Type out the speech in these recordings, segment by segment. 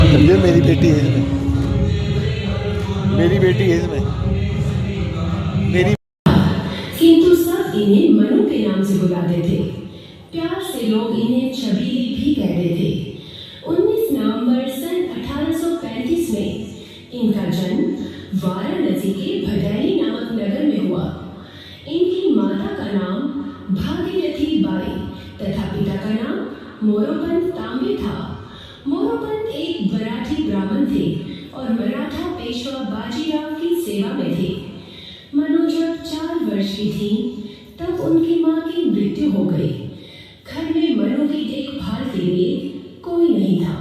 समझे, मेरी बेटी है इसमें, मेरी बेटी है इसमें, मेरी। किंतु सब इन्हें मनु के नाम से बुलाते थे। प्यार से लोग इन्हें छबीली भी कहते थे। 19 नवंबर सन 1835 में इनका जन्म वाराणसी के भदैली नामक नगर में हुआ। इनकी माता का नाम भागीरथी बाई तथा पिता का नाम मोरोपंत तांबे था। मोरोपंत एक मराठी ब्राह्मण थे और मराठा पेशवा बाजीराव की सेवा में थे। मनु जब 4 वर्ष की थी तब उनकी मां की मृत्यु हो गई। घर में मनु की देखभाल के लिए कोई नहीं था,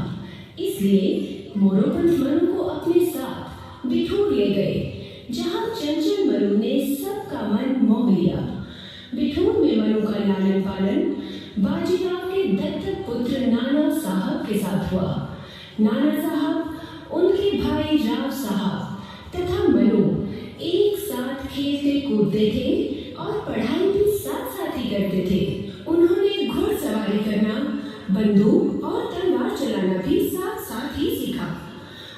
इसलिए मोरोपंत मनु को अपने साथ बिठूर ले गए, जहां चंचल मनु ने सबका मन मोह लिया। बिठूर में मनु का लालन पालन बाजीराव के दत्तक पुत्र नाना साहब के साथ हुआ। नाना साहब, उनके भाई राव साहब तथा मनु एक साथ खेलते कूदते थे और पढ़ाई भी साथ साथ ही करते थे। उन्होंने घुड़सवारी करना, बंदूक और तलवार चलाना भी साथ साथ ही सीखा।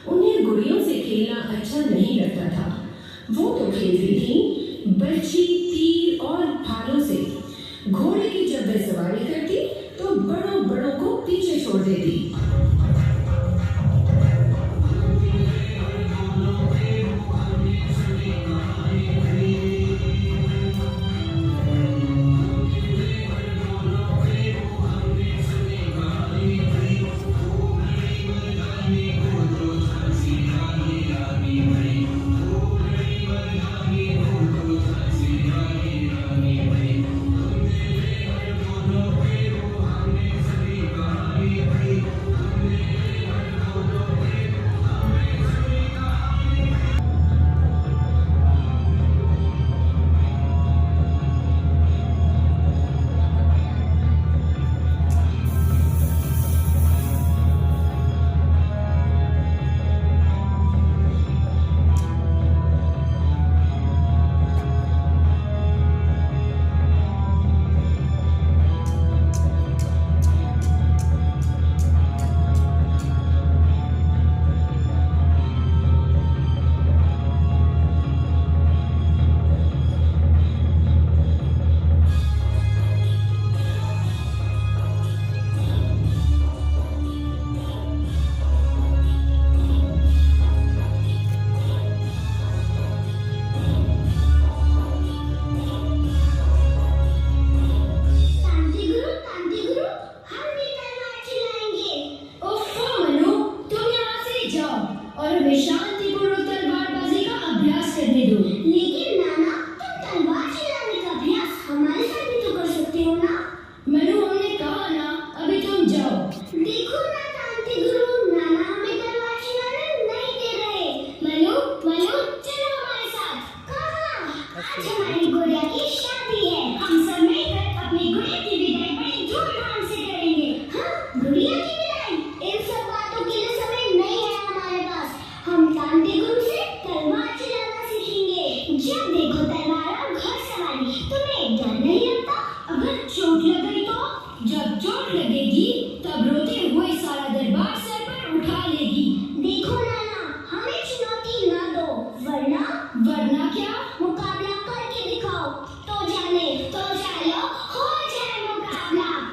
उन्हें गुड़ियों से खेलना अच्छा नहीं लगता था। वो तो खेलती थी बर्छी, तीर और भालों से। घोड़े की जब वे सवारी करती तो बड़ों बड़ों को पीछे छोड़ देती।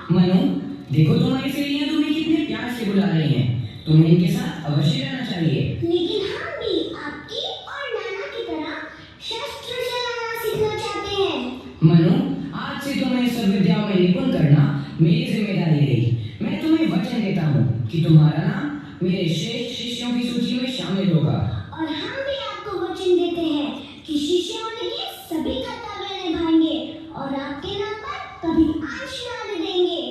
मनु, देखो तुम्हारी सहेलियां तुम्हें कितने प्यार से बुला रही हैं। तुम्हें इनके साथ अवश्य रहना चाहिए। लेकिन हम भी आपकी और नाना की तरह शस्त्र चलाना सीखना चाहते हैं। मनु, आज से तुम्हें सब विद्याओं में निपुण करना मेरी जिम्मेदारी रही। मैं तुम्हें वचन देता हूँ कि तुम्हारा नाम मेरे श्रेष्ठ शिष्यों की सूची में शामिल होगा। और हम भी आपको वचन देते हैं कि शिष्य होने के सभी कर्तव्य निभाएंगे और आपके नाम पर कभी आंच न आने देंगे।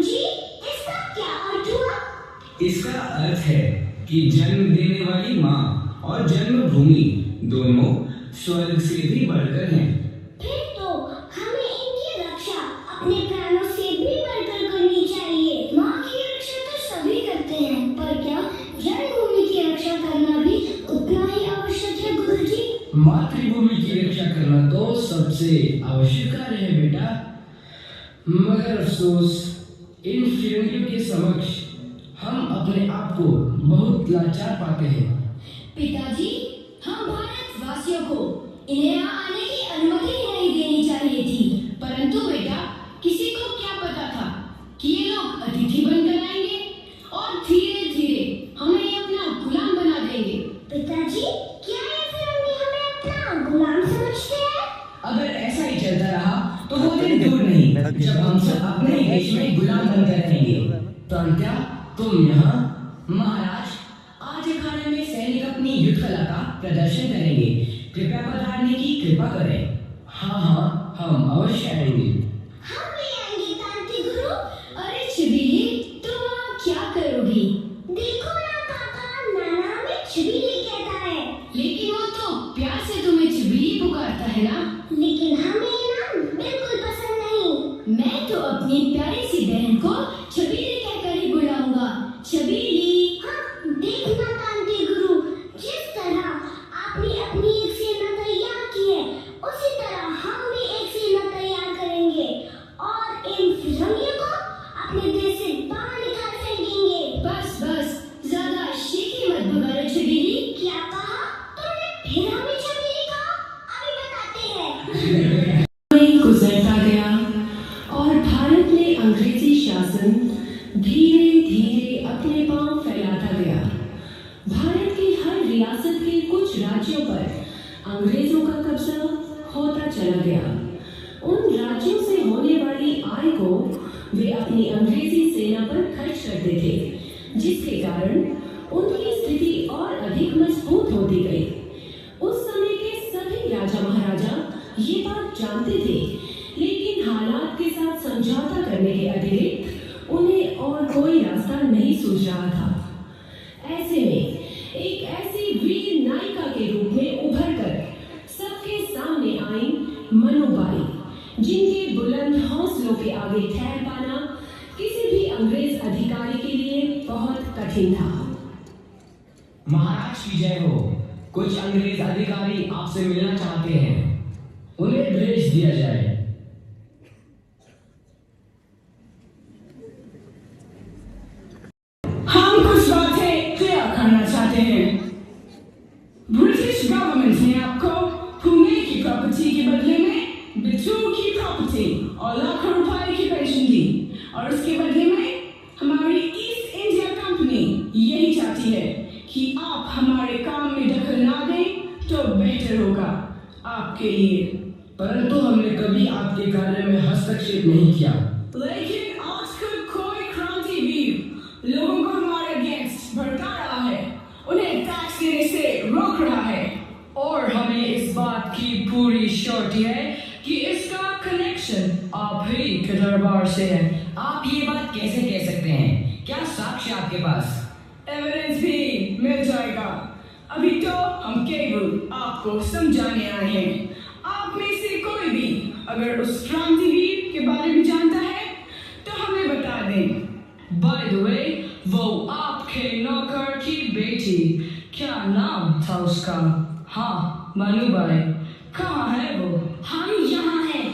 गुरुजी, इसका क्या अर्थ हुआ? इसका अर्थ है कि जन्म देने वाली माँ और जन्मभूमि दोनों स्वर्ग से भी बढ़कर हैं। फिर तो हमें इनकी रक्षा अपने प्राणों से भी बढ़कर करनी चाहिए। माँ की रक्षा तो सभी करते हैं, पर क्या जन्मभूमि की रक्षा करना भी उतना ही आवश्यक है गुरुजी? मातृभूमि की रक्षा करना तो सबसे आवश्यक कार्य है बेटा, मगर अफसोस इन फिरंगियों के समक्ष हम अपने आप को बहुत लाचार पाते हैं। पिताजी, हम भारतवासियों को इन्हें यहाँ आने की अनुमति ही नहीं देनी चाहिए थी। परंतु बेटा, किसी को क्या पता था कि ये लोग अतिथि बनकर आएंगे और धीरे धीरे हमें ये अपना गुलाम बना देंगे। पिताजी, क्या ये फिरंगी हमें अपना गुलाम समझते हैं? अगर ऐसा ही चलता रहा तो वो दिन दूर नहीं जब हम सब अपने ही देश में गुलाम बनकर रहेंगे। तांत्या, तुम यहाँ। महाराज, आज अखाड़े में सैनिक अपनी युद्ध कला का प्रदर्शन करेंगे, कृपया पधारने की कृपा करें। हाँ, हम अवश्य आएंगे। हम भी आएंगे तांत्रिक गुरु। अरे छबीली, तुम वहाँ क्या करोगी? देखो ना काका, नाना हमें छबीली कहता है। लेकिन वो तो प्यार से तुम्हें छबीली पुकारता है ना। लेकिन हमें ये नाम बिल्कुल पसंद नहीं। मैं तो अपनी प्यारी सी बहन को छबीली कहकर ही बुलाऊंगा। छबीली। हाँ, देखना तांत्रिक गुरु, जिस तरह आपने अपनी एक सेना तैयार की है, उसी तरह हम भी एक सेना तैयार करेंगे और इन फिरंगियों को अपने देश से बाहर निकाल फेंकेंगे। बस बस, ज्यादा शीखी मत बगाड़ो छबीली। क्या कहा तुमने? फिर हमें छबीली कहा? अभी बताते हैं। समय गुजरता गया और भारत में अंग्रेजी शासन धीरे धीरे अपने पांव फैलाता गया। भारत की हर रियासत के कुछ राज्यों पर अंग्रेजों का कब्जा होता चला गया। उन राज्यों से होने वाली आय को वे अपनी अंग्रेजी सेना पर खर्च करते थे, जिसके कारण उनकी स्थिति और अधिक मजबूत होती गई। उस समय के सभी राजा महाराजा ये बात जानते थे, लेकिन हालात के साथ समझौता करने के अतिरिक्त उन्हें और कोई रास्ता नहीं सूझ रहा था। ऐसे में एक ऐसी वीर नायिका के रूप में उभरकर सबके सामने आई मनुबाई, जिनके बुलंद हौसलों के आगे ठहर पाना किसी भी अंग्रेज अधिकारी के लिए बहुत कठिन था। महाराज की जय हो। कुछ अंग्रेज अधिकारी आपसे मिलना चाहते हैं, उन्हें भेज दिया जाए। हम कुछ बातें क्लियर करना चाहते हैं। ब्रिटिश गवर्नमेंट ने आपको पुणे की प्रॉपर्टी के बदले में बिट्टू की प्रॉपर्टी और लाखों रुपए की पेंशन दी, और उसके बदले में हमारी ईस्ट इंडिया कंपनी यही चाहती है कि आप हमारे काम में दखल ना दें तो बेहतर होगा आपके लिए। परंतु हमने कभी आपके कार्य में हस्तक्षेप नहीं किया। लेकिन आजकल कोई क्रांतिवीर लोगों को हमारे अगेंस्ट भड़का रहा है, उन्हें टैक्स देने से रोक रहा है, और हमें इस बात की पूरी श्योरिटी है कि इसका कनेक्शन आप ही के दरबार से है। आप ये बात कैसे कह सकते हैं? क्या साक्ष्य आपके पास? एविडेंस भी मिल जाएगा। अभी तो हम केवल आपको समझाने आए हैं। आप में से कोई भी अगर उस क्रांतिवीर के बारे में जानता है तो हमें बता दें। बाय द वे, वो आपके नौकर की बेटी, क्या नाम था उसका? हाँ, मनुबाई। कहाँ है वो? हम यहाँ हैं।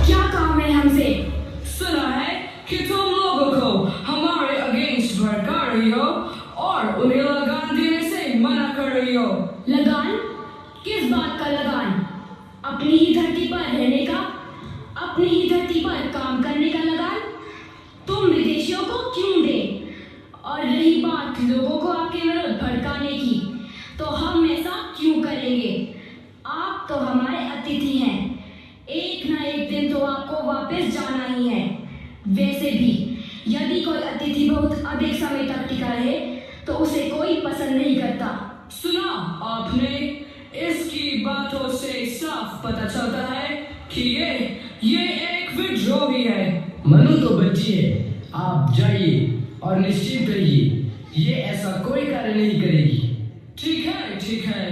क्या काम है हमसे? सुना है कि तुम लोगों को हमारे अगेंस्ट भड़का रही हो और उन्हें लगान देने से मना कर रही हो। लगान? किस बात का लगान? अपनी ही धरती पर रहने का, अपनी ही धरती पर काम करने का लगान? तुम विदेशियों को क्यों दे? और रही बात लोगों को आपके विरुद्ध भड़काने की, तो हम ऐसा क्यों करेंगे? आप तो हमारे अतिथि हैं, एक ना एक दिन तो आपको वापस जाना ही है। वैसे भी यदि कोई अतिथि बहुत अधिक समय तक टिका रहे तो उसे कोई पसंद नहीं करता। सुना आपने? इसकी बातों से साफ पता चलता है कि ये एक विद्रोही है। मनु तो बच्ची है, आप जाइए और निश्चिंत रहिए, ये ऐसा कोई कार्य नहीं करेगी। ठीक है, ठीक है।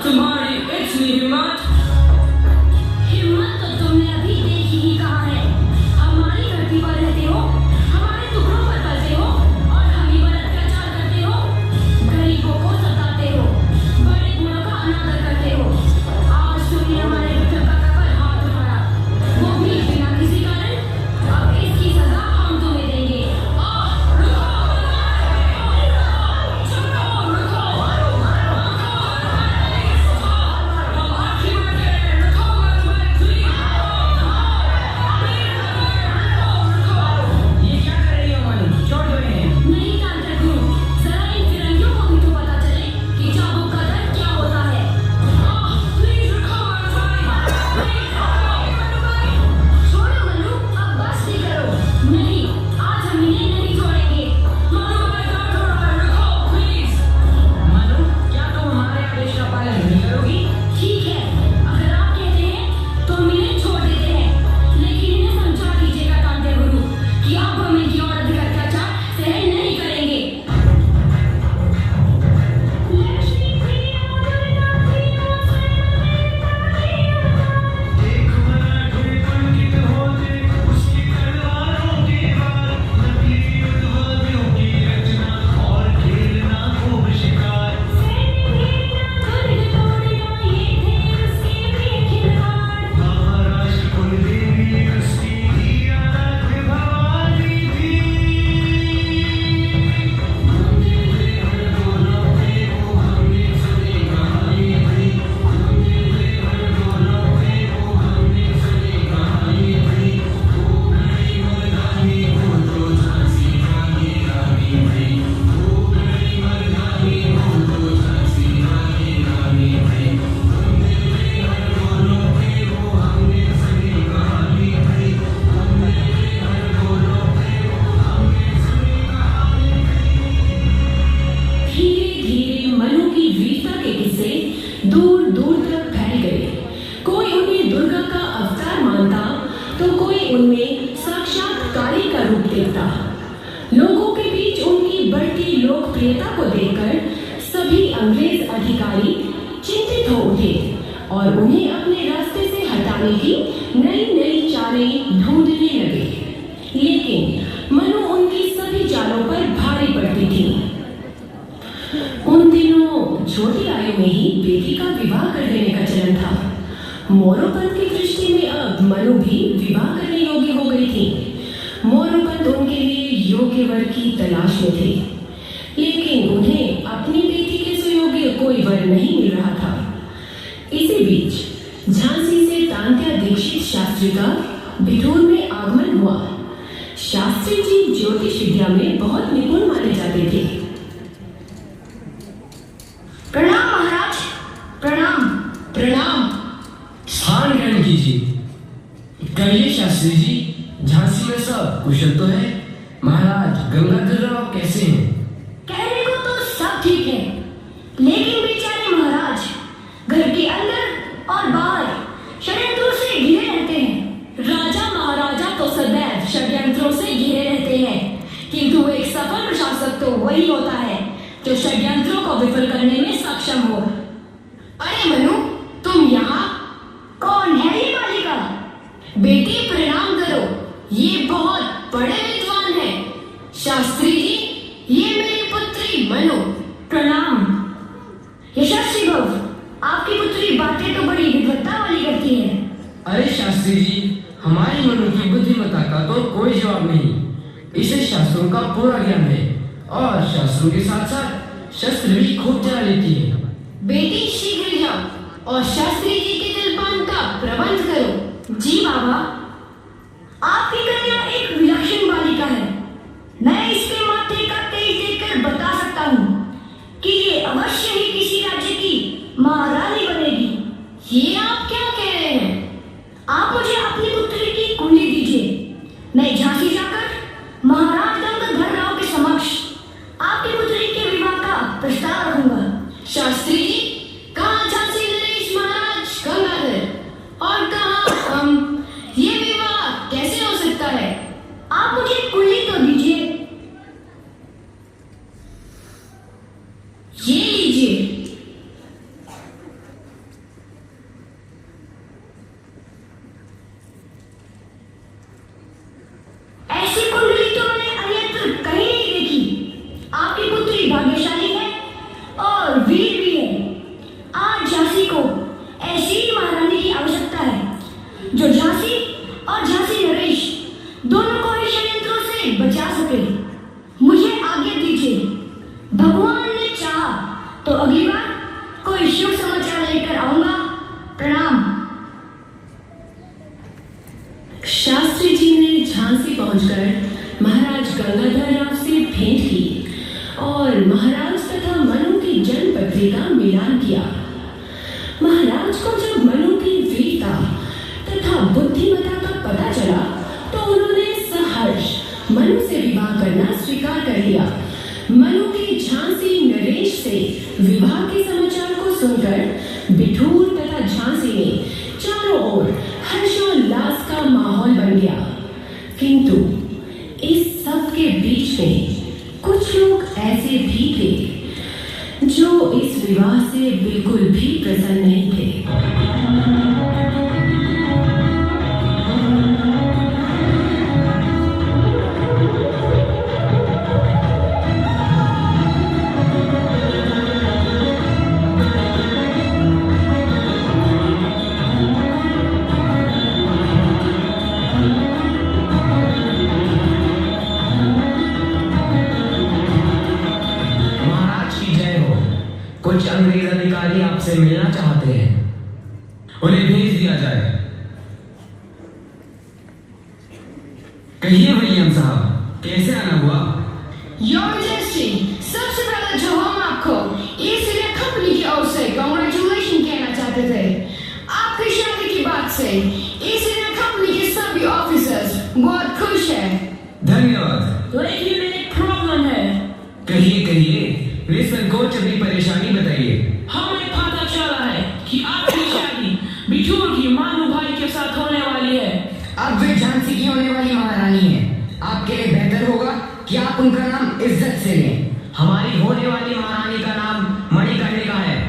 तुम्हारी इतनी हिम्मत? हिम्मत तो तुमने अभी देखी ही कहाँ है। हमारी धरती पर रहते हो, हमारे टुकड़ों पर पलते हो और हम ही पर अत्याचार करते हो, गरीबों को सताते हो, बड़े बूढ़ों का अनादर करते हो। आज तुमने हमारे विधवा पर हाथ उठाया, वो भी बिना किसी कारण। अब इसकी सजा हम तुम्हें देंगे। ये क्या कर रही हो मनु? छोड़ दो इन्हें। नहीं जानते गुरु, जरा इन फिरंगियों को भी तो पता चले कि चाबुक का दर्द क्या होता है। छोड़ो मनु, अब बस भी करो। नहीं, आज हम इन्हें नहीं छोड़ेंगे। मनु, क्या तुम हमारे आदेश का पालन नहीं करोगी? ठीक है, अगर आप कहते हैं तो हम इन्हें छोड़ देते हैं, लेकिन इन्हें समझा दीजिएगा तांत्या गुरु कि आप हम इनकी और अधिक अत्याचार सहन नहीं करेंगे। धीरे धीरे मनु की वीरता के किस्से दूर दूर तक फैल गए। कोई उन्हें दुर्गा का अवतार मानता तो कोई उनमें साक्षात काली का रूप देखता। लोगों के बीच उनकी बढ़ती लोकप्रियता को देखकर सभी अंग्रेज अधिकारी चिंतित हो उठे और उन्हें अपने रास्ते से हटाने की नई नई चालें ढूंढने लगे। लेकिन मनु उनकी सभी चालों पर भारी पड़ती थी। उन दिनों छोटी आयु में ही बेटी का विवाह कर देने का चलन था। मोरोपंत की दृष्टि में अब मनु भी विवाह करने योग्य हो गई थी। मोरोपंत उनके लिए योग्य वर की तलाश में थे, लेकिन उन्हें अपनी बेटी के सुयोग्य कोई वर नहीं मिल रहा था। इसी बीच झांसी से तांत्या दीक्षित शास्त्री का बिठूर में आगमन हुआ। शास्त्री जी ज्योतिष विद्या में बहुत निपुण माने जाते थे। प्रणाम महाराज, प्रणाम। प्रणाम। स्थान ग्रहण कीजिए। कहिए शास्त्री जी, झांसी में सब कुशल तो है? महाराज गंगाधर राव कैसे हैं? कहने को तो सब ठीक है, लेकिन बेचारे महाराज घर के अंदर और बाहर षड्यंत्रों से घिरे रहते हैं। राजा महाराजा तो सदैव षड्यंत्रों से घिरे रहते हैं, किंतु एक सफल प्रशासक तो वही होता है जो षड्यंत्रों को विफल करने में सक्षम हो। अरे मनु, तुम यहाँ? कौन है ये बालिका? बेटी प्रणाम करो, ये बहुत बड़े विद्वान है। शास्त्री जी, ये मेरी पुत्री मनु। प्रणाम। यशस्वी भव, आपकी पुत्री बातें तो बड़ी विद्वत्ता वाली करती है। अरे शास्त्री जी, हमारी मनु की बुद्धिमत्ता का तो कोई जवाब नहीं। इसे शास्त्रों का पूरा ज्ञान है और शास्त्रों के साथ साथ शस्त्र भी खूब चला लेती है। बेटी शीघ्र जाओ और शास्त्री जी के जलपान का प्रबंध करो। जी बाबा। आपकी कन्या एक विलक्षण बालिका है। मैं इसके माथे का तेज देखकर बता सकता हूँ कि ये अवश्य ही किसी राज्य की महारानी बनेगी। ये आप क्या कह रहे हैं? आप मुझे अपनी पुत्री की कुंडली दीजिए। मैं झांसी जाकर महाराज गंगाधर राव के समक्ष आपकी पुत्री के विवाह का प्रस्ताव रखूंगा। शास्त्री जी, कहाँ झांसी नरेश महाराज गंगाधर और कहाँ हम? ये विवाह कैसे हो सकता है? आप मुझे कुंडली तो दीजिए। ये लीजिए। झांसी को ऐसी ही महारानी की आवश्यकता है जो झांसी और झांसी नरेश दोनों को ही षड्यंत्रों से बचा सके। मुझे आज्ञा दीजिए, भगवान ने चाहा तो अगली बार कोई शुभ समाचार लेकर आऊंगा। प्रणाम। शास्त्री जी ने झांसी पहुंचकर महाराज गंगाधर राव से भेंट की और महाराज तथा मनु की जन्म पत्री का मिलान किया। महाराज को जब मनु की वीरता तथा बुद्धिमत्ता का पता चला तो उन्होंने सहर्ष मनु से विवाह करना स्वीकार कर लिया। मनु के झांसी नरेश से विवाह के समाचार को सुनकर बिठूर तथा झांसी में चारों ओर हर्षोल्लास का माहौल बन गया। किंतु इस सब के बीच में कुछ लोग ऐसे भी थे जो इस विवाह से बिल्कुल भी प्रसन्न नहीं थे। कुछ अंग्रेज अधिकारी आपसे मिलना चाहते हैं, उन्हें भेज दिया जाए। कहिए विलियम साहब, कैसे आना हुआ? योर मैजेस्टी, सबसे पहले जो हम आपको ईस्ट इंडिया कंपनी की ओर से कांग्रेचुलेशन कहना चाहते थे। आपकी शादी की बात से ईस्ट इंडिया कंपनी के सभी ऑफिसर्स बहुत खुश हैं। धन्यवाद। लेकिन एक प्रॉब्लम है। कहिए कहिए, निसंकोच अपनी परेशानी बताइए। हमें पता चला है कि आपकी शादी बिठूर की मानू भाई के साथ होने वाली है। अब वे झांसी की होने वाली महारानी है। आपके लिए बेहतर होगा कि आप उनका नाम इज्जत से लें। हमारी होने वाली महारानी का नाम मणिकर्णिका है।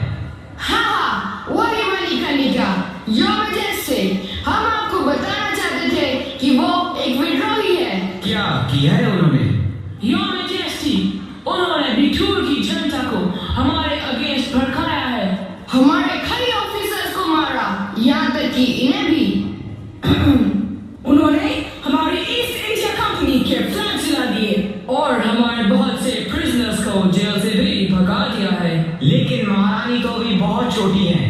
हाँ, वही मणिकर्णिका। योर मैजेस्टी, हम आपको बताना चाहते थे कि वो एक विद्रोही है। क्या किया है उन्होंने? योर मैजेस्टी, उन्होंने बिठूर की जनता को हमारे अगेंस्ट भड़काया है। हमारे कई ऑफिसर्स को मारा, यहाँ तक कि इन्हें भी। उन्होंने हमारी ईस्ट इंडिया कंपनी के फ्लैग जला दिए और हमारे बहुत से प्रिजनर्स को जेल से भी भगा दिया है। लेकिन महारानी तो अभी बहुत छोटी हैं।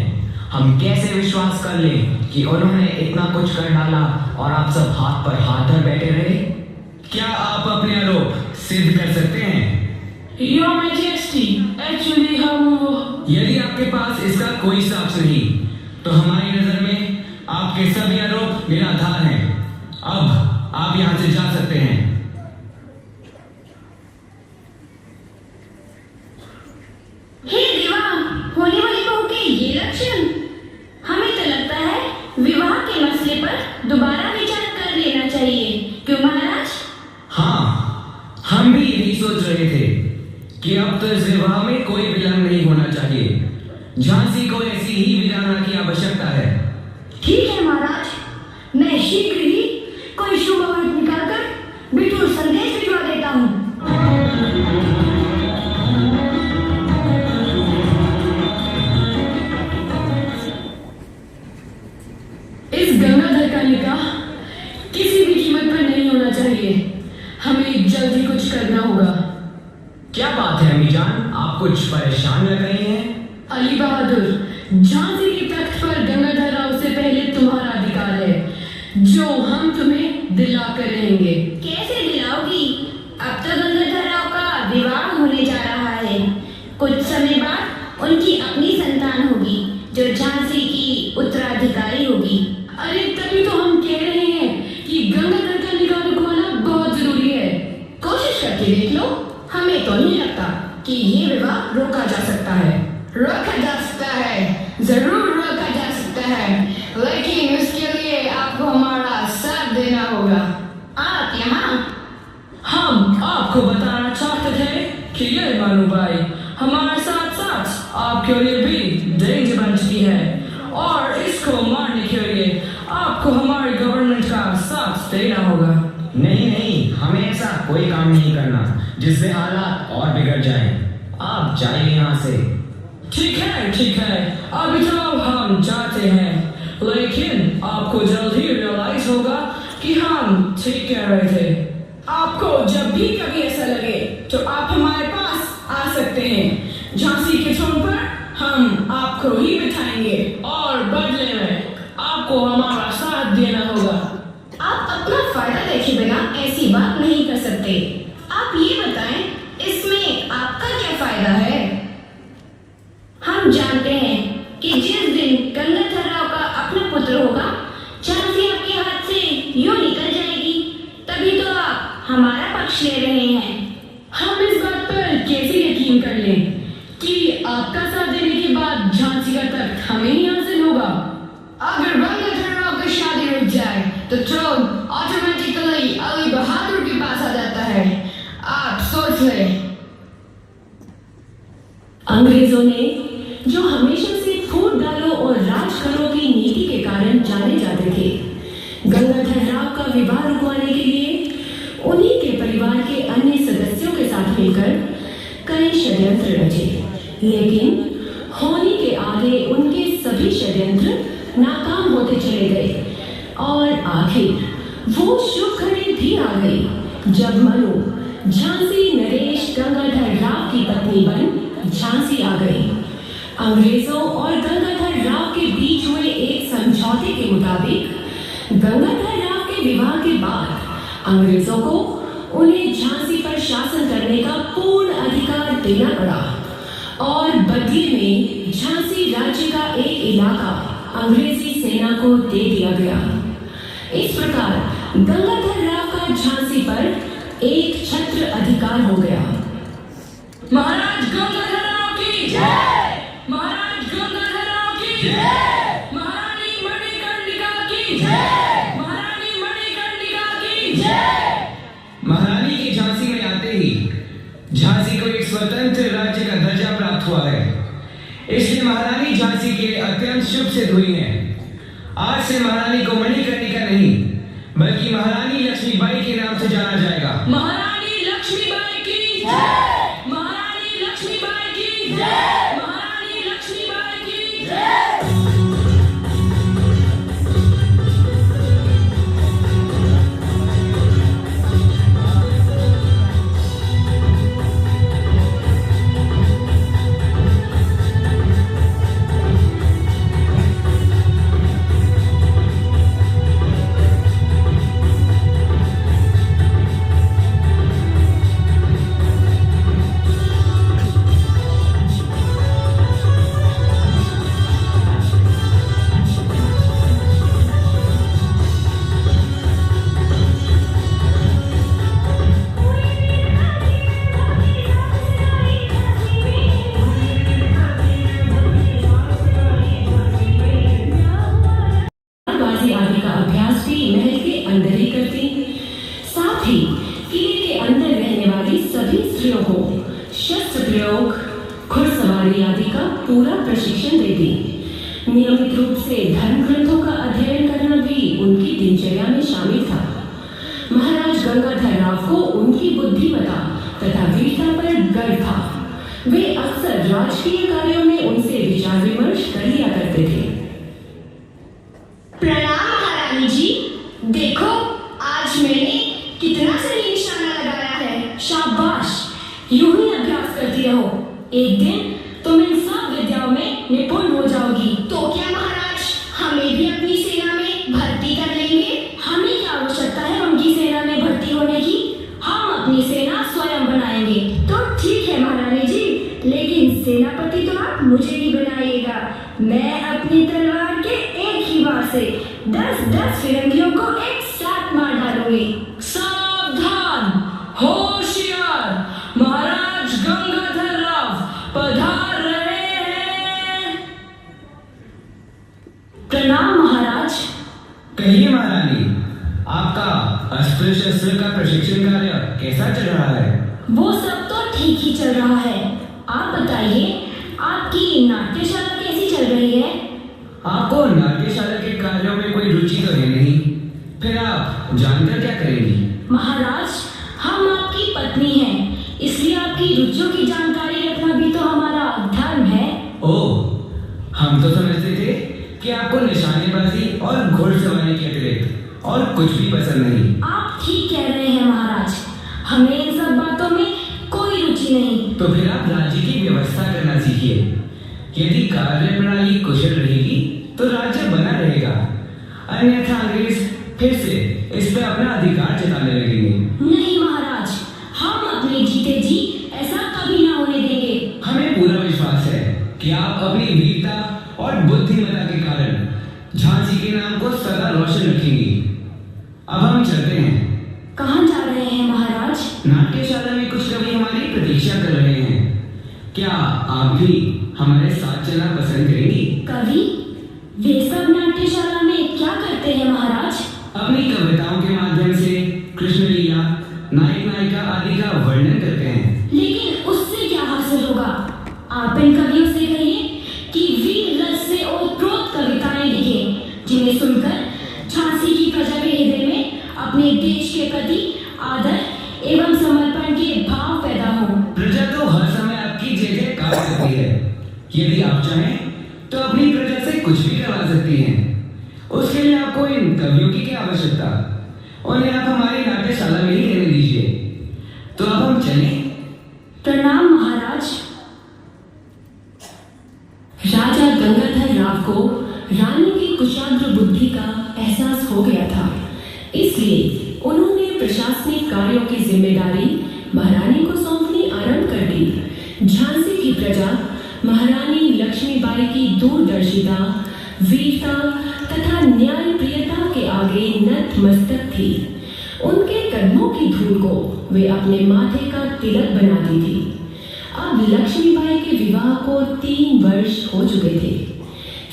हम कैसे विश्वास कर लें कि उन्होंने इतना कुछ कर डाला और आप सब हाथ पर हाथ धर बैठे रहे? क्या आप अपने आरोप सिद्ध कर सकते हैं? योर मैजेस्टी, एक्चुअली यदि आपके पास इसका कोई साक्ष्य नहीं तो हमारी नजर में आपके सभी आरोप निराधार हैं। अब आप यहां से जा सकते हैं। हे देवा, होने वाली बहू के ये लक्षण! हमें तो लगता है विवाह के मसले पर दोबारा विचार कर लेना चाहिए। क्यों महाराज? हाँ, हम भी यही सोच रहे थे कि अब तो इस विवाह में कोई विलंब नहीं होना चाहिए। झांसी को ऐसी ही विधाना की आवश्यकता है। ठीक है महाराज, मैं शीघ्र ही कोई शुभ मुहूर्त निकालकर बिठूर संदेश भिजवा देता हूँ। इस गंगाधर का निकाह किसी भी कीमत पर नहीं होना चाहिए। हमें जल्दी कुछ करना होगा। क्या बात है अम्मी जान, आप कुछ परेशान लग रही हैं? अली बहादुर, झांसी के तख्त पर गंगाधर राव से पहले तुम्हारा अधिकार है, जो हम तुम्हें दिला कर रहेंगे। कैसे दिलाओगी? अब तो गंगाधर राव का विवाह होने जा रहा है। कुछ समय बाद उनकी अपनी संतान होगी जो झांसी की उत्तराधिकारी होगी। अरे तभी तो हम कह रहे हैं कि गंगाधर का निकाह रुकवाना बहुत जरूरी है। कोशिश करके देख लो। हमें तो नहीं लगता कि ये विवाह रोका जा सकता है। रोका जा सकता है, जरूर रोका जा सकता है, लेकिन उसके लिए आपको हमारा साथ देना होगा। आप यहाँ? हम आपको बताना चाहते थे कि ये मानू भाई हमारे साथ साथ आपके लिए भी डेंजर बन चुकी है और इसको मारने के लिए आपको हमारे गवर्नमेंट का साथ देना होगा। नहीं नहीं, हमें ऐसा कोई काम नहीं करना जिससे हालात और बिगड़ जाएं। आप जाइए यहाँ से। ठीक है, अभी तो हम जाते हैं, लेकिन आपको जल्द ही रियलाइज होगा कि हम ठीक कह रहे थे। आपको जब भी कभी ऐसा लगे तो आप हमारे पास आ सकते हैं। झांसी के थ्रोन पर हम आपको ही बिठाएंगे और बदले में आपको हमारा साथ देना होगा। आप अपना फायदा देखे बिना ऐसी बात नहीं कर सकते। आप ये बताएं, इसमें आपका क्या फायदा है? हम जानते हैं कि जिस दिन गंगाधर राव का अपना पुत्र होगा, झांसी आपके हाथ से यूं निकल जाएगी, तभी तो आप हमारा पक्ष ले रहे हैं। हम इस बात पर कैसे यकीन कर लें कि आपका साथ देने के बाद झांसी का तख्त हमें ही हासिल होगा? अगर गंगाधर राव की शादी रुक जाए तो ट्रोन ऑटोमेटिकली अली बहादुर के पास आ जाता है। आप सोच लें। अंग्रेजों ने जो हमेशा से फूट डालो और राज करो की नीति के कारण जाने जाते थे, गंगाधर राव का विवाह रुकवाने के लिए उन्हीं के परिवार के अन्य सदस्यों के साथ मिलकर कई षड्यंत्र रचे, लेकिन होनी के आगे उनके सभी षड्यंत्र नाकाम होते चले गए और आखिर वो शुभ घड़ी भी आ गई जब मनु झांसी नरेश गंगाधर राव की पत्नी बन झांसी आ गई। अंग्रेजों और गंगाधर राव के बीच हुए एक समझौते के मुताबिक गंगाधर राव के विवाह के बाद अंग्रेजों को उन्हें झांसी पर शासन करने का पूर्ण अधिकार देना पड़ा और बदले में झांसी राज्य का एक इलाका अंग्रेजी सेना को दे दिया गया। इस प्रकार गंगाधर राव का झांसी पर एक छत्र अधिकार हो गया। महाराज गंगाधर राव की जय, महाराज गंगाधर राव की जय, महारानी मणिकर्णिका की जय, महारानी मणिकर्णिका की जय। महारानी के झांसी में आते ही झांसी को एक स्वतंत्र राज्य का दर्जा प्राप्त हुआ है, इसलिए महारानी झांसी के लिए अत्यंत शुभ सिद्ध हुई है। आज से महारानी को मणिकर्णिका नहीं बल्कि महारानी लक्ष्मीबाई के नाम से जाना जाएगा। महारानी लक्ष्मीबाई की जय, महारानी लक्ष्मीबाई की जय, महारानी लक्ष्मीबाई की जय। आदि का अभ्यास भी महल के अंदर ही करती, साथ ही किले के अंदर रहने वाली सभी स्त्रियों को शस्त्र प्रयोग, घुड़सवारी आदि का पूरा प्रशिक्षण देती। नियमित रूप से धर्म ग्रंथों का अध्ययन करना भी उनकी दिनचर्या में शामिल था। महाराज गंगाधर राव को उनकी बुद्धिमत्ता तथा वीरता पर गर्व था। वे अक्सर राजकीय कार्यों में उनसे विचार विमर्श कर लिया करते थे। प्रणाम महारानी जी। देखो, आज मैंने कितना सही निशाना लगाया है। शाबाश, यूं ही अभ्यास करती रहो, एक दिन तुम इन सब विद्याओं में निपुण हो जाओगी। तो क्या महाराज हमें भी अपनी सेना में भर्ती कर लेंगे? हमें क्या आवश्यकता है उनकी सेना में भर्ती होने की? हम अपनी सेना स्वयं बनाएंगे। तो ठीक है महारानी जी, लेकिन सेनापति तो आप मुझे ही बनाइएगा। मैं अपनी तलवार के एक ही वार से 10-10 फिरंगियों को एक साथ मार डालूंगी। सावधान, होशियार, महाराज गंगाधर राव पधार रहे हैं। प्रणाम महाराज। कहिए महारानी, आपका अस्त्र शस्त्र का प्रशिक्षण कार्य कैसा चल रहा है? वो सब तो ठीक ही चल रहा है। आप बताइए, आपकी नाट्यशाला कैसी चल रही है? आपको नाट्यशाला के कार्यों में कोई रुचि तो है नहीं, फिर आप जानकर क्या करेंगी? महाराज, हम आपकी पत्नी हैं, इसलिए आपकी रुचियों की जानकारी रखना भी तो हमारा धर्म है। कि आपको निशानेबाजी और घुड़सवारी के अतिरिक्त और कुछ भी पसंद नहीं। आप ठीक कह रहे हैं महाराज, हमें इन सब बातों में कोई रुचि नहीं। तो फिर आप राज्य की व्यवस्था करना सीखिए। यदि कार्य प्रणाली कुशल रहेगी तो राज्य बना रहेगा, अन्यथा अंग्रेज फिर से इस पर अपना अधिकार जताने लगेंगे। नहीं महाराज, हम अपने जीते जी ऐसा कभी ना होने देंगे। हमें पूरा विश्वास है कि आप अपनी वीरता और बुद्धिमत्ता के कारण झांसी के नाम को सदा रोशन रखेंगी। अब हम चलते हैं। कहाँ जा रहे हैं महाराज? नाट्यशाला में कुछ कवि हमारी प्रतीक्षा कर रहे हैं। क्या आप भी हमारे साथ चलना पसंद करेंगी? कवि? वे सब नाट्यशाला में क्या करते हैं महाराज? अपनी कविताओं के माध्यम से कृष्ण लीला, नायक नायिका आदि का वर्णन करते हैं। लेकिन उससे क्या हासिल होगा? आप इन कवियों से कहिए कि वीर रस से ओतप्रोत कविताएं लिखें, जिन्हें सुनकर झांसी की प्रजा के हृदय में अपने देश के प्रति आदर एवं समर्पण के भाव पैदा हो। प्रजा तो हर समय आपकी जय जयकार करती है। यदि आप चाहें तो अपनी प्रजा से कुछ भी करवा सकती हैं। उसके लिए आपको इन कवियों की क्या आवश्यकता? उन्हें आप हमारी नाट्यशाला में ही रहने दीजिए। तो अब हम चलें। प्रणाम महाराज। राजा गंगाधर राव को रानी की कुशाग्र बुद्धि का एहसास हो गया था, इसलिए उन्होंने प्रशासनिक कार्यों की जिम्मेदारी महारानी को सौंपनी आरंभ कर दी। झांसी की प्रजा महारानी लक्ष्मीबाई की दूरदर्शिता, वीरता तथा न्यायप्रियता के आगे नतमस्तक थी। उनके कदमों की धूल को वे अपने माथे का तिलक बनाती थी। अब लक्ष्मीबाई के विवाह को 3 वर्ष हो चुके थे।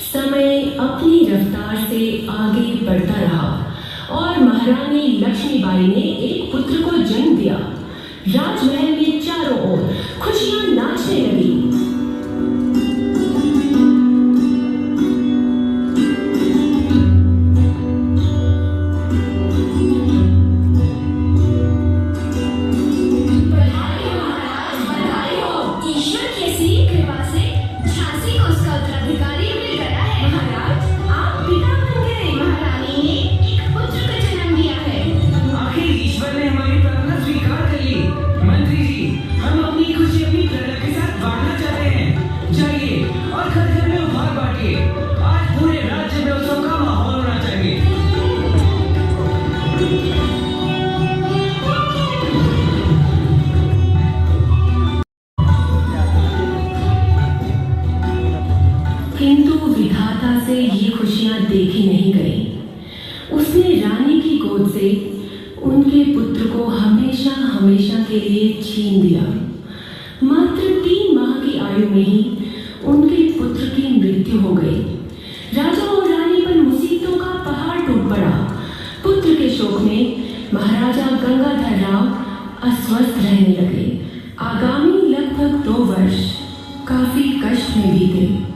समय अपनी रफ्तार से आगे बढ़ता रहा और महारानी लक्ष्मीबाई ने एक पुत्र को जन्म दिया। राजमहल में चारों ओर खुशियां नाचने लगी। देखी नहीं गई। उसने रानी की गोद से उनके पुत्र को हमेशा हमेशा के लिए छीन दिया। मात्र 3 माह की आयु में ही उनके पुत्र की मृत्यु हो गई। राजा और रानी पर मुसीबतों का पहाड़ टूट पड़ा। पुत्र के शोक में महाराजा गंगाधर राव अस्वस्थ रहने लगे। आगामी लगभग 2 वर्ष काफी कष्ट में बीते।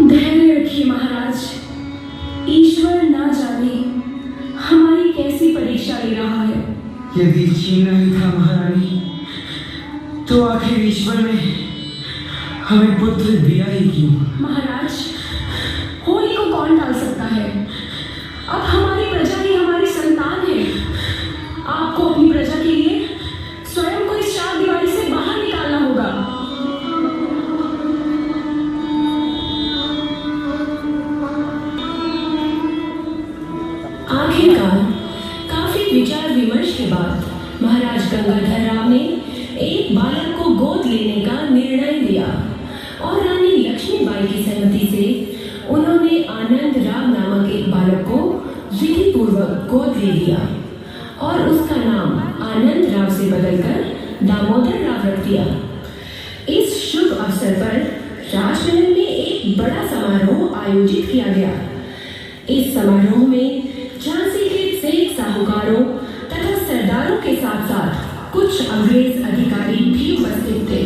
धैर्य रखिए महाराज, ईश्वर ना जाने हमारी कैसी परीक्षा ले रहा है। यदि छीनना ही था महारानी, तो आखिर ईश्वर ने हमें पुत्र दिया ही क्यों? महाराज, होली को कौन टाल सकता है? अब हमारी प्रजा ही हमारी संतान है। आपको अपनी प्रजा के लिए स्वयं को इस 4 दीवारी से बाहर निकालना होगा। आखिरकार काफी विचार विमर्श के बाद महाराज गंगाधर राव ने एक बालक को गोद लेने का निर्णय लिया और रानी लक्ष्मीबाई की सहमति से उन्होंने आनंद राव नामक एक बालक को विधि पूर्वक गोद ले लिया और उसका नाम आनंद राव से बदलकर दामोदर राव रख दिया। इस शुभ अवसर पर राजमहल में एक बड़ा समारोह आयोजित किया गया। इस समारोह में झांसी के सेठ साहूकारों तथा सरदारों के साथ साथ कुछ अंग्रेज अधिकारी भी उपस्थित थे।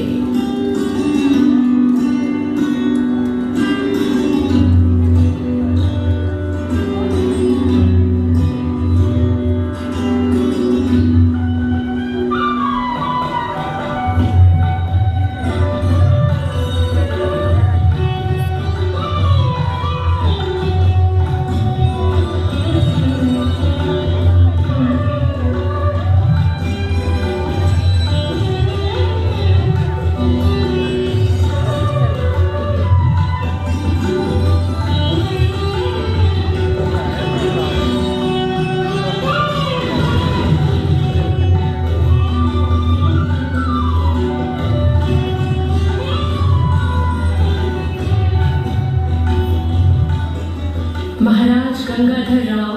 महाराज गंगाधर राव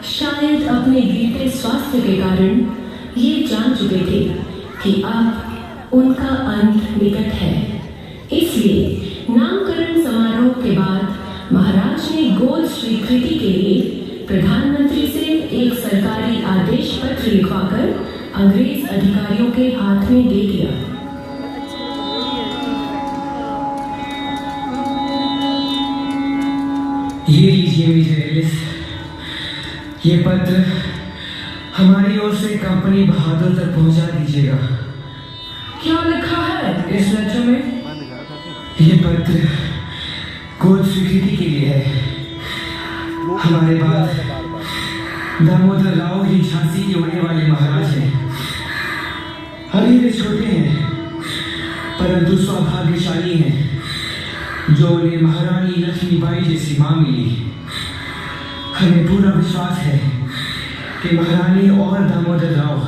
शायद अपने गिरते स्वास्थ्य के कारण ये जान चुके थे कि अब उनका अंत निकट है। इसलिए नामकरण समारोह के बाद महाराज ने गोद स्वीकृति के लिए प्रधानमंत्री से एक सरकारी आदेश पत्र लिखवाकर अंग्रेज अधिकारियों के हाथ में दे दिया। ये लीजिए मिस्टर एलिस, ये पत्र हमारी ओर से कंपनी बहादुर तक पहुंचा दीजिएगा। क्या लिखा है इस लेटर में? ये पत्र गोद स्वीकृति के लिए है। हमारे बाद दामोदर राव ही झांसी के होने वाले महाराज हैं। अभी वे छोटे हैं परंतु सौभाग्यशाली हैं जो उन्हें महारानी लक्ष्मीबाई जैसी मां मिली। हमें पूरा विश्वास है कि महारानी और दामोदर राव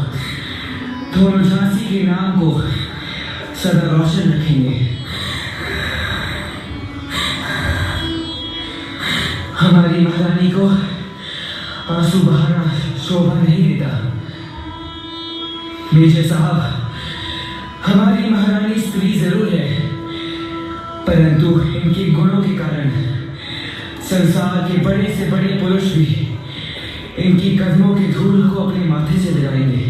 दोनों झांसी के नाम को सदा रोशन रखेंगे। हमारी महारानी को आंसू बहाना शोभा नहीं देता। मेजर साहब, हमारी महारानी स्त्री जरूर है परंतु इनके गुणों के कारण संसार के बड़े से बड़े पुरुष भी इनकी कदमों की धूल को अपने माथे से लगाएंगे।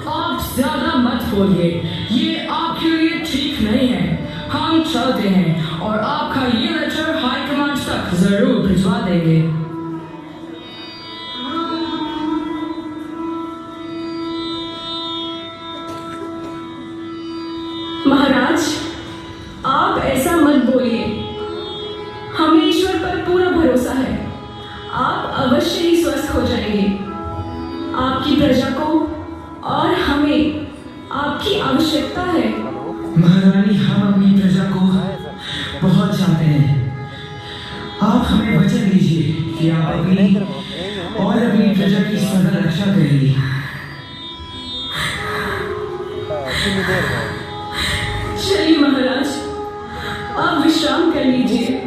आप ज्यादा मत बोलिए, ये आपके लिए ठीक नहीं है। हम चलते हैं और आपका ये लेटर हाई कमांड तक जरूर भिजवा देंगे। महाराज, आप ऐसा मत बोलिए। हमें ईश्वर पर पूरा भरोसा है, आप अवश्य ही स्वस्थ हो जाएंगे। आपकी प्रजा को और हमें आपकी आवश्यकता है। महारानी, हम अपनी प्रजा को बहुत चाहते हैं। आप हमें वचन दीजिए कि आप अपनी और अपनी प्रजा की सदा रक्षा करेंगी। चलिए महाराज, आप विश्राम कर लीजिए।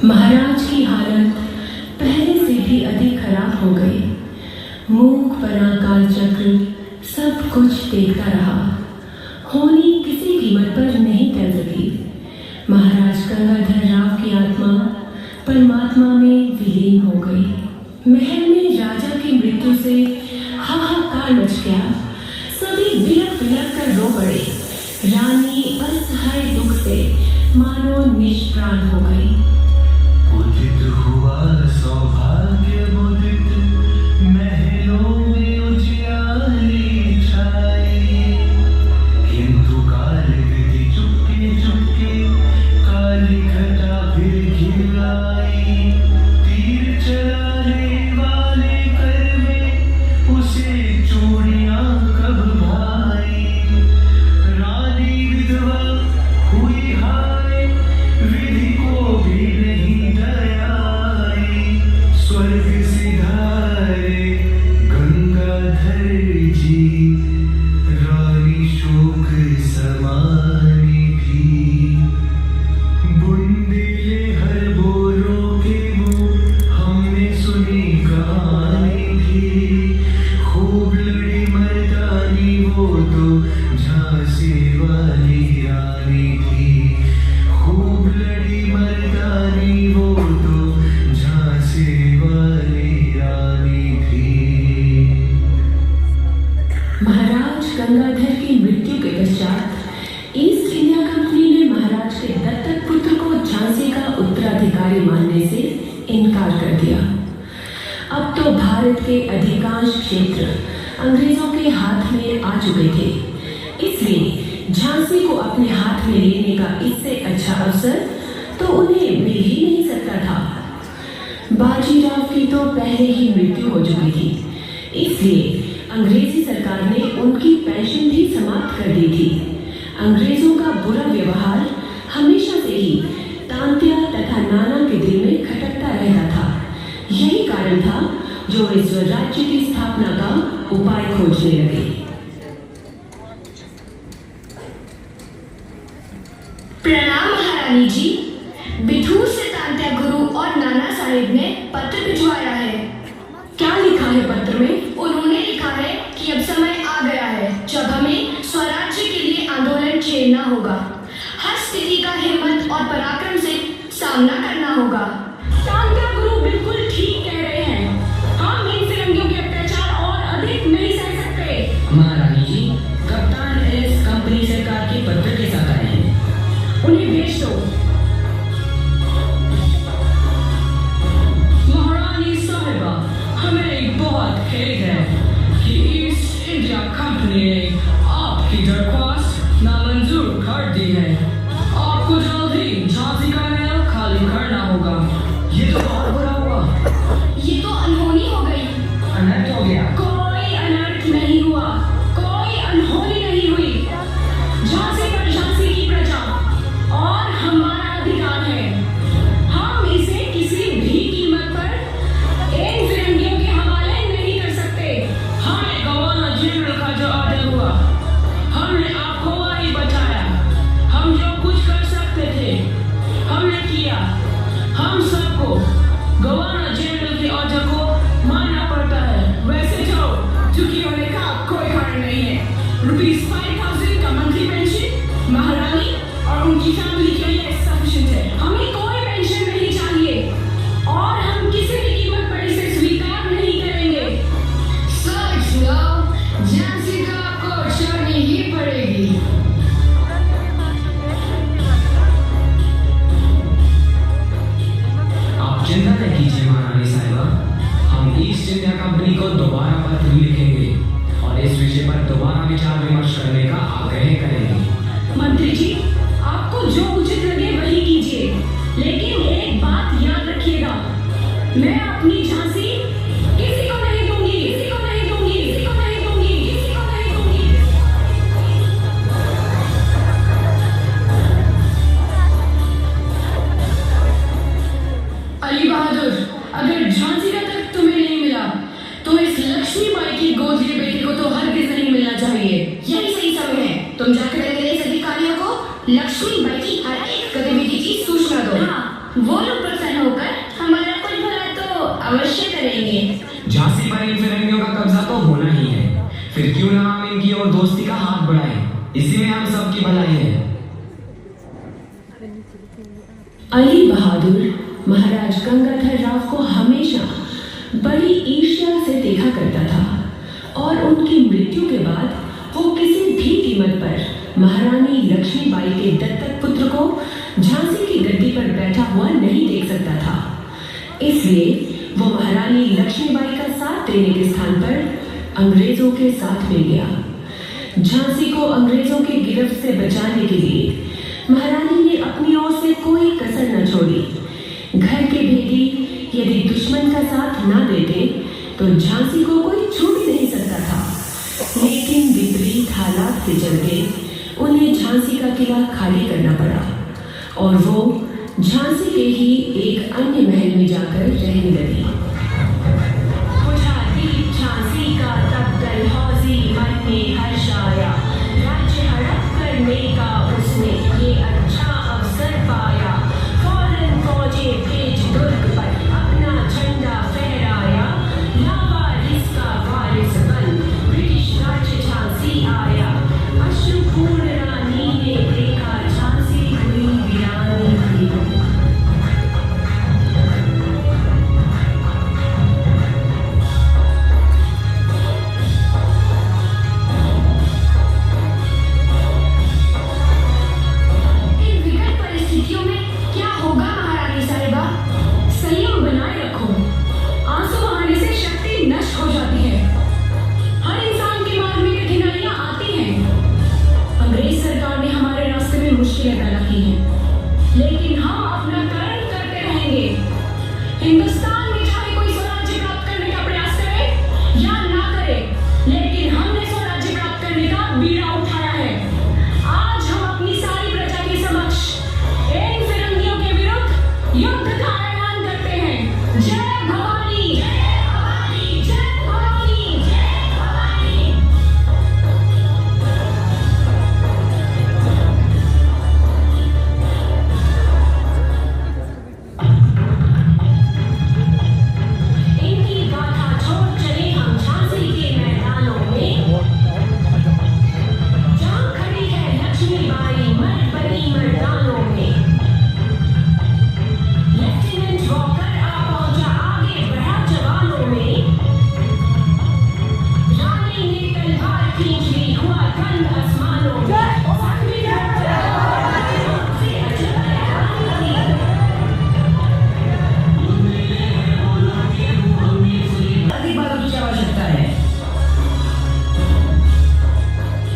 महाराज की हालत पहले से भी अधिक खराब हो गई। मूक पना काल चक्र सब कुछ देखता रहा, होनी किसी कीमत पर नहीं टल सकी। महाराज गंगाधर राव की आत्मा परमात्मा में विलीन हो गई। महल में राजा की मृत्यु से हाहाकार मच गया। सभी बिलक बिलक कर रो पड़े। रानी असहाय दुख से मानो निष्प्राण हो गई। उदित हुआ सौभाग्य मुदित, महलों में उजियारी छाई, किंतु काल गति चुपके चुपके काली घटा फिर घिर आई। तीर चलाने वाले कर में उसे चूड़ियां कब भाई। रानी विधवा हुई हाय, विधि को भी नहीं दयाई। स्वर्ग सिधारे गंगाधर जी, रानी शोक समानी थी। बुंदेले हर बोलों के मुंह हमने सुनी कहानी थी। खूब लड़ी मर गंगाधर की मृत्यु के पश्चात ईस्ट इंडिया कंपनी ने महाराज के दत्तक पुत्र को झांसी का उत्तराधिकारी मानने से इनकार कर दिया। अब तो भारत के अधिकांश क्षेत्र अंग्रेजों के हाथ में आ चुके थे, इसलिए झांसी को अपने हाथ में लेने का इससे अच्छा अवसर तो उन्हें मिल ही नहीं सकता था। बाजीराव की तो पहले ही मृत्यु हो चुकी थी, इसलिए अंग्रेजी सरकार ने उनकी पेंशन भी समाप्त कर दी थी। अंग्रेजों का बुरा व्यवहार हमेशा से ही तांत्या तथा नाना के दिल में खटकता रहता था। यही कारण था जो वे स्वराज्य की स्थापना का उपाय खोजने लगे। प्रणाम महारानी जी। बिठूर से तांत्या गुरु और नाना साहिब ने पत्र भिजवाया है। क्या लिखा है पत्र में? उन्होंने लिखा है कि अब समय आ गया है जब हमें स्वराज्य के लिए आंदोलन छेड़ना होगा। हर स्थिति का हिम्मत और पराक्रम से सामना करना होगा। तांत्या गुरु बिल्कुल ठीक कह रहे हैं। हम इन फिरंगियों के अत्याचार और अधिक नहीं सह सकते। महारानी जी, कप्तान एस कंपनी सरकार के पत्र के साथ आए हैं। उन्हें भेज दो। महारानी साहिबा, हमें बहुत खेद है कि ईस्ट इंडिया कंपनी ने आपकी दरख्वास्त नामंजूर कर दी है। आपको जल्द ही झांसी का महल खाली करना होगा। ये तो बहुत बुरा हुआ। ये तो अनहोनी हो गई। अनर्थ हो गया। कोई अनर्थ नहीं हुआ, कोई अनहोनी नहीं हुई। झांसी पर झांसी की प्रजा और हमारा अधिकार है। हम इसे किसी भी कीमत पर इन फिरंगियों के हवाले नहीं कर सकते। हमें गवर्नर जनरल का जो ऑर्डर हुआ, हमने आपको वही बताया। हम जो कुछ कर सकते थे हमने किया। हम सबको गवर्नर जनरल के ऑर्डर को मानना पड़ता है। वैसे तो चूंकि होने का कोई कारण नहीं है। ₹5,000 का मंथली पेंशन महारानी और उनकी फैमिली के लिए सफिशिएंट है। हमें कोई पेंशन नहीं चाहिए और हम किसी भी कीमत पर इसे स्वीकार नहीं करेंगे। सच लो, झांसी तो आपको छोड़नी ही पड़ेगी। आप चिंता न कीजिए महारानी साहिबा, हम ईस्ट इंडिया कंपनी को दोबारा पत्र लिखेंगे और इस विषय पर दोबारा विचार विमर्श करने का आग्रह करेंगे। मंत्री जी, आपको जो उचित लगे वही कीजिए, लेकिन एक बात याद रखिएगा, मैं अपनी झांसी किसी को नहीं दूंगी, किसी को नहीं दूंगी, किसी को नहीं दूंगी, किसी को नहीं दूंगी। अली बहादुर, अगर झांसी का तख्त तुम्हें नहीं मिला तो इस लक्ष्मी बाई की गोद के बेटे को तो हरगिज नहीं मिलना चाहिए। यही सही समय है। तुम जाकर अंग्रेज अधिकारियों को लक्ष्मी बाई की हर एक गतिविधि की सूचना दो। हाँ, वो लोग प्रसन्न होकर हमारा कुछ भला तो अवश्य करेंगे। झांसी पर इन फिरंगियों का कब्जा तो होना ही है, फिर क्यों ना हम इनकी और दोस्ती का हाथ बढ़ाएं। इसी में हम सबकी भलाई है। अली बहादुर महाराज गंगाधर राव को हमेशा बड़ी ईर्ष्या से देखा करता था और उनकी मृत्यु के बाद वो किसी भी कीमत पर महारानी लक्ष्मीबाई के दत्तक पुत्र को झांसी की गद्दी पर बैठा हुआ नहीं देख सकता था। इसलिए वो महारानी लक्ष्मीबाई का साथ देने के स्थान पर अंग्रेजों के साथ मिल गया। झांसी को अंग्रेजों की गिरफ्त से बचाने के लिए महारानी ने अपनी ओर से कोई कसर न छोड़ी। घर के भेदी यदि दुश्मन का साथ ना देते तो झांसी को कोई छू भी नहीं सकता था, लेकिन विपरीत हालात के चलते उन्हें झांसी का किला खाली करना पड़ा और वो झांसी के ही एक अन्य महल में जाकर रहने लगी। झांसी का तब्दल हौजी मन में हर्ष आया, राज्य हड़प करने का उसने ये अच्छा अवसर पाया। फौरन फौजे भेज दुर्ग पर अपना झंडा फहराया, लावारिस का वारिस बन ब्रिटिश राज्य झांसी आया। अश्रुपूर्ण रानी ने देखा झांसी हुई वीरानी थी।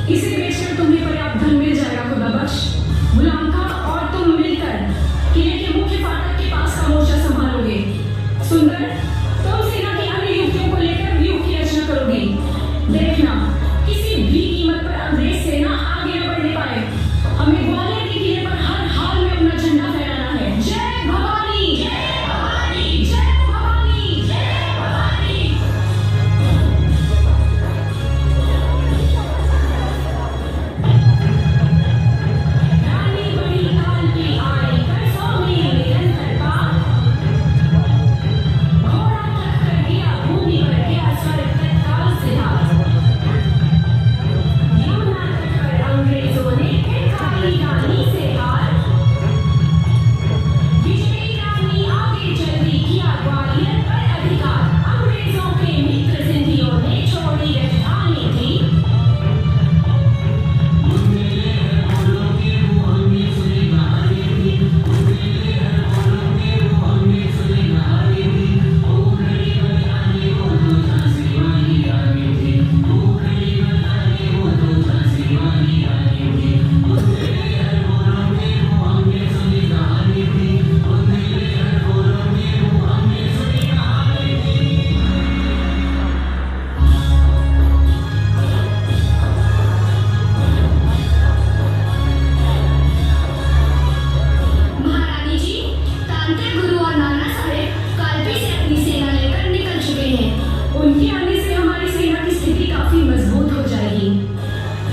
इसे बेचकर तुम्हें पर्याप्त धन मिल जाएगा खुदा बख्श। गुलाम खां और तुम मिलकर किले के मुख्य फाटक के पास का मोर्चा संभालोगे। सुंदर, तुम सेना की अन्य युक्तियों को लेकर व्यूह की रचना करोगी। देखना किसी भी कीमत पर अंग्रेज सेना आगे न बढ़ने पाए। हमें ग्वालियर के किले पर हर हाल में अपना झंडा फहराना है। जय भवानी, जय भवानी, जय भवानी, जय भवानी। रानी बड़ी काल की आई, बरसों में निरंतर पार। घोड़ा तक कर गया भूमि पर, गया स्वर्ग तत्काल सिधार। यमुना तट पर अंग्रेजों ने फिर खाई रानी से हार। विजयी रानी आगे चलती, किया ग्वालियर पर अधिकार। अंग्रेजों के मित्र सिंधियों ने छोड़ी राजधानी थी। महारानी जी, तांत्रिक गुरु और नाना साहेब कालपी से अपनी सेना लेकर निकल चुके हैं। उनके आने से हमारी सेना की स्थिति काफी मजबूत हो जाएगी।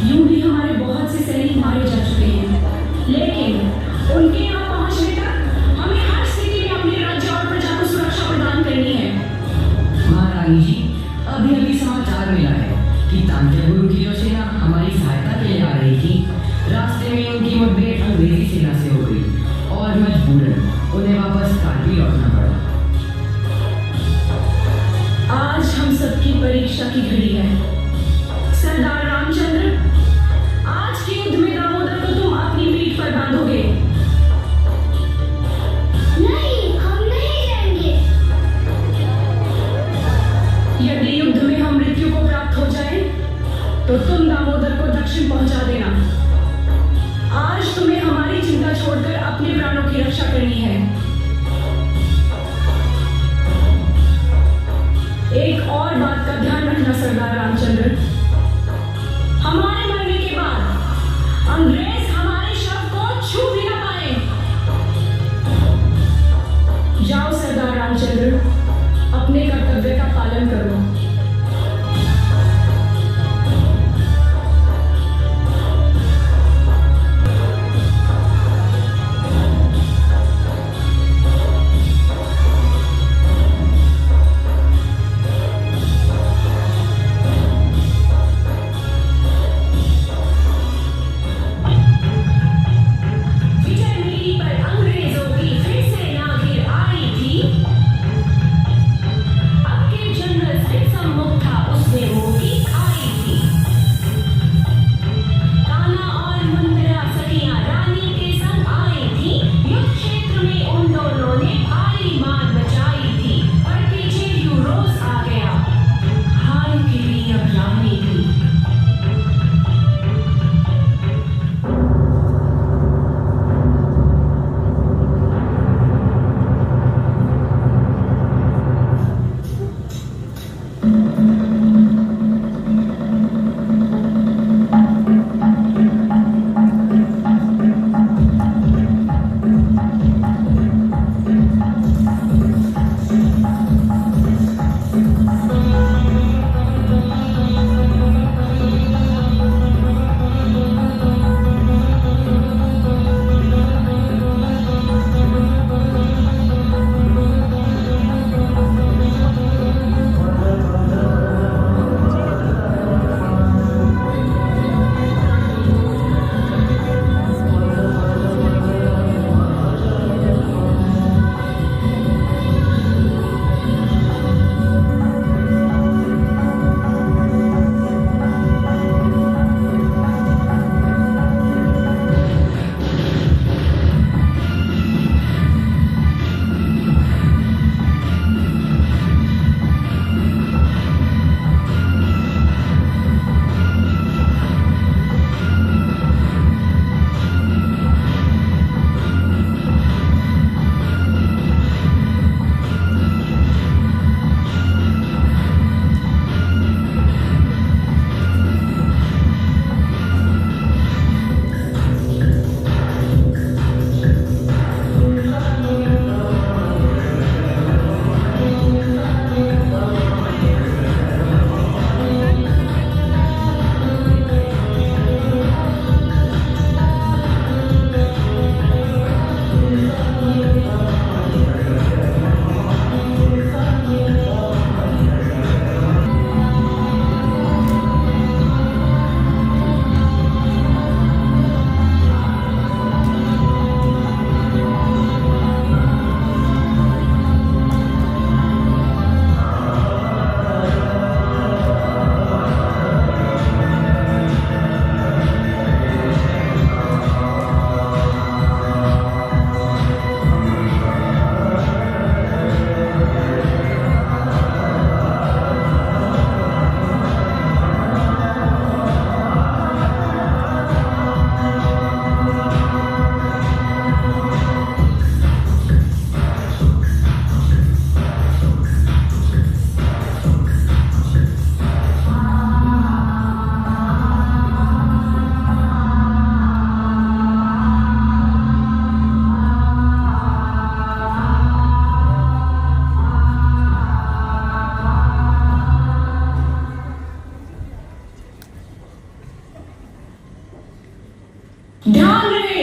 यूं भी हमारे बहुत से सैनिक मारे जा चुके हैं, लेकिन उनके यहाँ पहुंचने तक हमें हर स्थिति में अपने राज्य और प्रजा को सुरक्षा प्रदान करनी है। महारानी जी, अभी अभी समाचार मिला है कि तांत्रिक गुरु की जो सेना हमारी सहायता के लिए आ रही थी, रास्ते में उनकी मुठभेड़ अंग्रेजी सेना से हो गई और मजबूरन उन्हें वापस कालपी लौटना पड़ा। आज हम सबकी परीक्षा की घड़ी है। सरदार रामचंद्र, आज के युद्ध में दामोदर को तुम अपनी पीठ पर बांधोगे। नहीं, हम नहीं जाएंगे। यदि युद्ध में हम मृत्यु को प्राप्त हो जाए तो तुम दामोदर को दक्षिण पहुंचा देना। आज तुम्हें हमारी चिंता छोड़कर अपने प्राणों की रक्षा करनी है। एक और बात का ध्यान रखना सरदार रामचंद्र, हमारे मरने के बाद अंग्रेज हमारे शव को छू भी न पाए। जाओ सरदार रामचंद्र, अपने कर्तव्य का पालन करो। ध्यान रहे